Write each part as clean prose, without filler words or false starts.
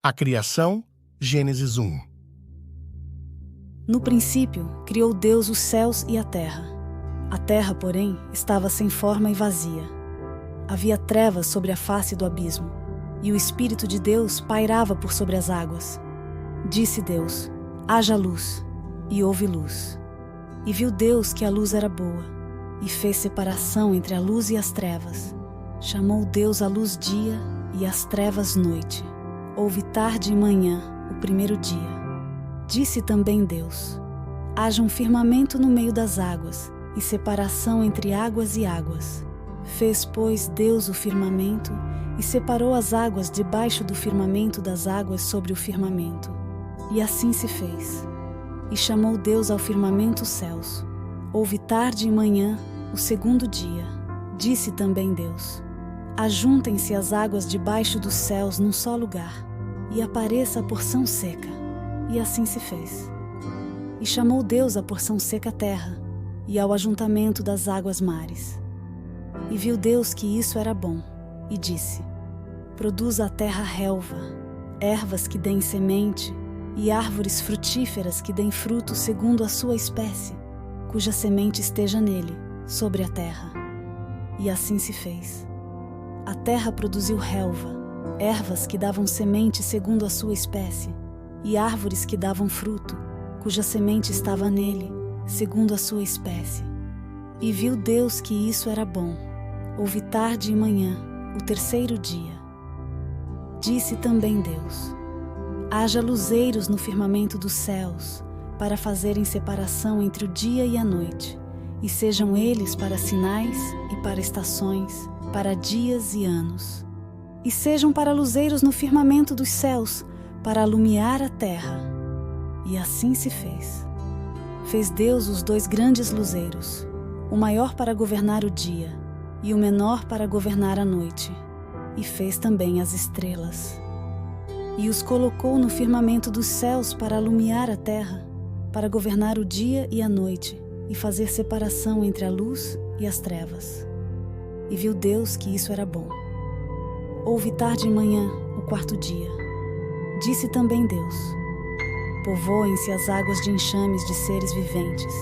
A criação, Gênesis 1. No princípio, criou Deus os céus e a terra. A terra, porém, estava sem forma e vazia. Havia trevas sobre a face do abismo, e o Espírito de Deus pairava por sobre as águas. Disse Deus: haja luz, e houve luz. E viu Deus que a luz era boa, e fez separação entre a luz e as trevas. Chamou Deus a luz dia, e as trevas noite. Houve tarde e manhã, o primeiro dia. Disse também Deus: haja um firmamento no meio das águas, e separação entre águas e águas. Fez, pois, Deus o firmamento, e separou as águas debaixo do firmamento das águas sobre o firmamento. E assim se fez. E chamou Deus ao firmamento os céus. Houve tarde e manhã, o segundo dia. Disse também Deus: ajuntem-se as águas debaixo dos céus num só lugar, e apareça a porção seca. E assim se fez. E chamou Deus a porção seca terra, e ao ajuntamento das águas mares. E viu Deus que isso era bom, e disse: produza a terra relva, ervas que deem semente, e árvores frutíferas que deem fruto segundo a sua espécie, cuja semente esteja nele, sobre a terra. E assim se fez. A terra produziu relva, ervas que davam semente segundo a sua espécie, e árvores que davam fruto, cuja semente estava nele, segundo a sua espécie. E viu Deus que isso era bom. Houve tarde e manhã, o terceiro dia. Disse também Deus: haja luzeiros no firmamento dos céus, para fazerem separação entre o dia e a noite, e sejam eles para sinais e para estações, para dias e anos. E sejam para luzeiros no firmamento dos céus, para alumiar a terra. E assim se fez. Fez Deus os dois grandes luzeiros, o maior para governar o dia, e o menor para governar a noite. E fez também as estrelas. E os colocou no firmamento dos céus para alumiar a terra, para governar o dia e a noite, e fazer separação entre a luz e as trevas. E viu Deus que isso era bom. Houve tarde e manhã, o quarto dia. Disse também Deus: povoem-se as águas de enxames de seres viventes,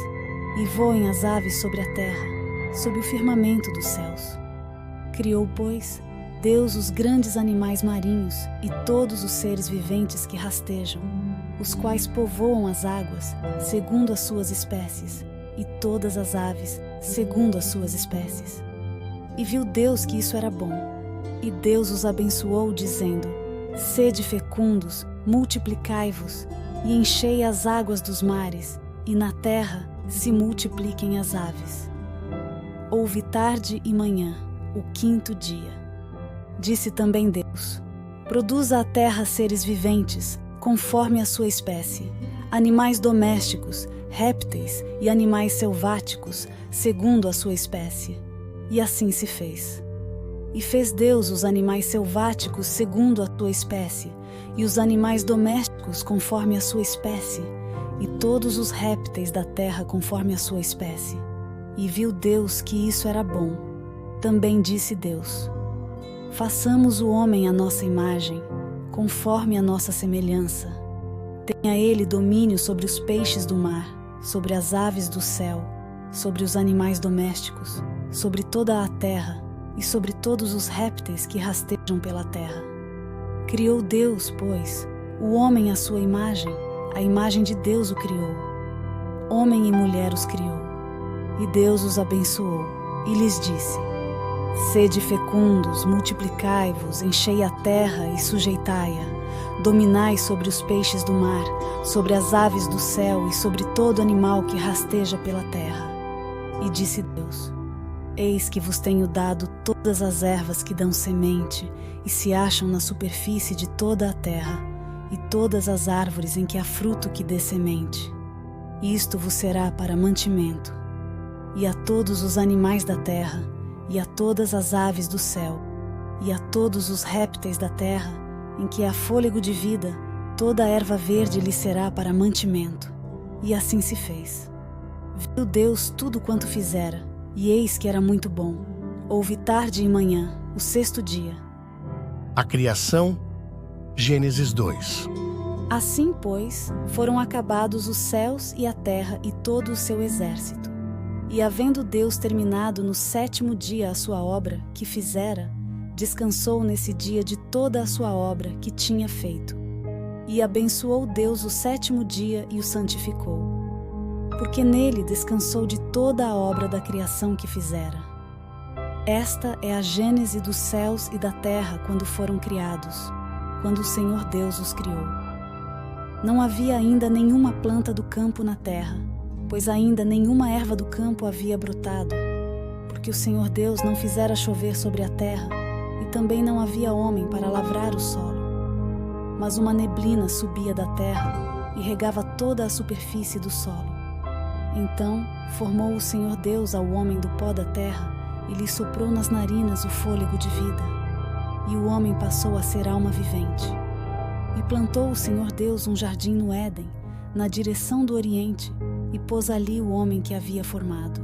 e voem as aves sobre a terra, sob o firmamento dos céus. Criou, pois, Deus os grandes animais marinhos e todos os seres viventes que rastejam, os quais povoam as águas, segundo as suas espécies, e todas as aves, segundo as suas espécies. E viu Deus que isso era bom. E Deus os abençoou, dizendo: sede fecundos, multiplicai-vos, e enchei as águas dos mares, e na terra se multipliquem as aves. Houve tarde e manhã, o quinto dia. Disse também Deus: produza a terra seres viventes, conforme a sua espécie, animais domésticos, répteis e animais selváticos, segundo a sua espécie. E assim se fez. E fez Deus os animais selváticos segundo a sua espécie, e os animais domésticos conforme a sua espécie, e todos os répteis da terra conforme a sua espécie. E viu Deus que isso era bom. Também disse Deus: façamos o homem à nossa imagem, conforme a nossa semelhança. Tenha ele domínio sobre os peixes do mar, sobre as aves do céu, sobre os animais domésticos, sobre toda a terra, e sobre todos os répteis que rastejam pela terra. Criou Deus, pois, o homem à sua imagem, a imagem de Deus o criou. Homem e mulher os criou. E Deus os abençoou, e lhes disse: sede fecundos, multiplicai-vos, enchei a terra e sujeitai-a, dominai sobre os peixes do mar, sobre as aves do céu e sobre todo animal que rasteja pela terra. E disse Deus: eis que vos tenho dado todas as ervas que dão semente e se acham na superfície de toda a terra, e todas as árvores em que há fruto que dê semente. Isto vos será para mantimento. E a todos os animais da terra, e a todas as aves do céu, e a todos os répteis da terra, em que há fôlego de vida, toda a erva verde lhe será para mantimento. E assim se fez. Viu Deus tudo quanto fizera, e eis que era muito bom. Houve tarde e manhã, o sexto dia. A criação, Gênesis 2. Assim, pois, foram acabados os céus e a terra e todo o seu exército. E havendo Deus terminado no 7º dia a sua obra, que fizera, descansou nesse dia de toda a sua obra que tinha feito. E abençoou Deus o 7º dia e o santificou, porque nele descansou de toda a obra da criação que fizera. Esta é a gênese dos céus e da terra quando foram criados, quando o Senhor Deus os criou. Não havia ainda nenhuma planta do campo na terra, pois ainda nenhuma erva do campo havia brotado, porque o Senhor Deus não fizera chover sobre a terra, e também não havia homem para lavrar o solo. Mas uma neblina subia da terra e regava toda a superfície do solo. Então formou o Senhor Deus ao homem do pó da terra e lhe soprou nas narinas o fôlego de vida. E o homem passou a ser alma vivente. E plantou o Senhor Deus um jardim no Éden, na direção do Oriente, e pôs ali o homem que havia formado.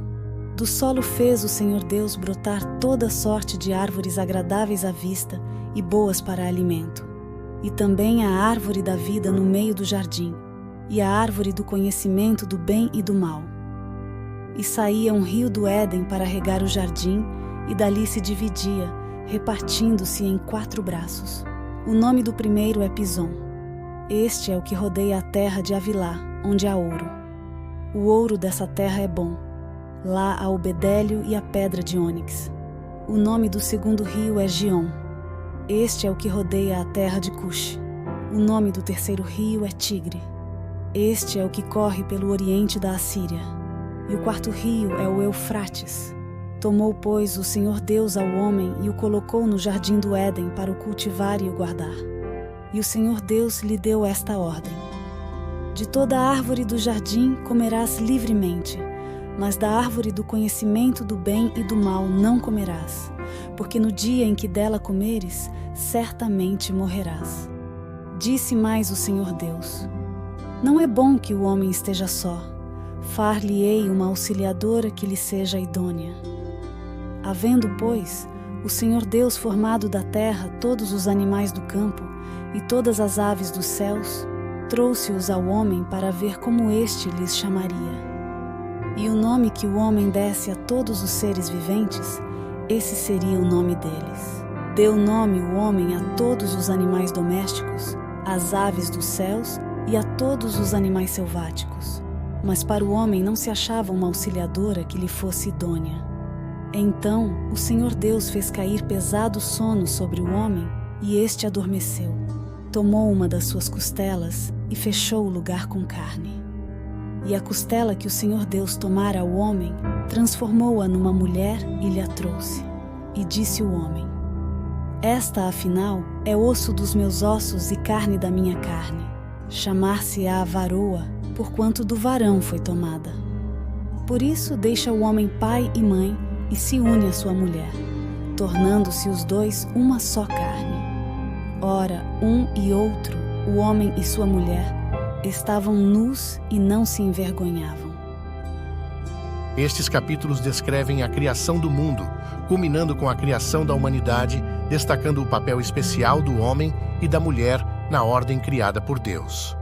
Do solo fez o Senhor Deus brotar toda sorte de árvores agradáveis à vista e boas para alimento, e também a árvore da vida no meio do jardim, e a árvore do conhecimento do bem e do mal. E saía um rio do Éden para regar o jardim, e dali se dividia, repartindo-se em 4 braços. O nome do primeiro é Pison. Este é o que rodeia a terra de Avilá, onde há ouro. O ouro dessa terra é bom. Lá há o bedélio e a pedra de ônix. O nome do segundo rio é Gion. Este é o que rodeia a terra de Cush. O nome do terceiro rio é Tigre. Este é o que corre pelo oriente da Assíria. E o 4º rio é o Eufrates. Tomou, pois, o Senhor Deus ao homem e o colocou no jardim do Éden para o cultivar e o guardar. E o Senhor Deus lhe deu esta ordem: de toda árvore do jardim comerás livremente, mas da árvore do conhecimento do bem e do mal não comerás, porque no dia em que dela comeres, certamente morrerás. Disse mais o Senhor Deus: não é bom que o homem esteja só. Far-lhe-ei uma auxiliadora que lhe seja idônea. Havendo, pois, o Senhor Deus formado da terra todos os animais do campo e todas as aves dos céus, trouxe-os ao homem para ver como este lhes chamaria. E o nome que o homem desse a todos os seres viventes, esse seria o nome deles. Deu nome o homem a todos os animais domésticos, às aves dos céus e a todos os animais selváticos. Mas para o homem não se achava uma auxiliadora que lhe fosse idônea. Então o Senhor Deus fez cair pesado sono sobre o homem, e este adormeceu. Tomou uma das suas costelas e fechou o lugar com carne. E a costela que o Senhor Deus tomara ao homem, transformou-a numa mulher e lhe a trouxe. E disse o homem: esta, afinal, é osso dos meus ossos e carne da minha carne. Chamar-se-á varoa, porquanto do varão foi tomada. Por isso deixa o homem pai e mãe e se une à sua mulher, tornando-se os dois uma só carne. Ora, um e outro, o homem e sua mulher, estavam nus e não se envergonhavam. Estes capítulos descrevem a criação do mundo, culminando com a criação da humanidade, destacando o papel especial do homem e da mulher na ordem criada por Deus.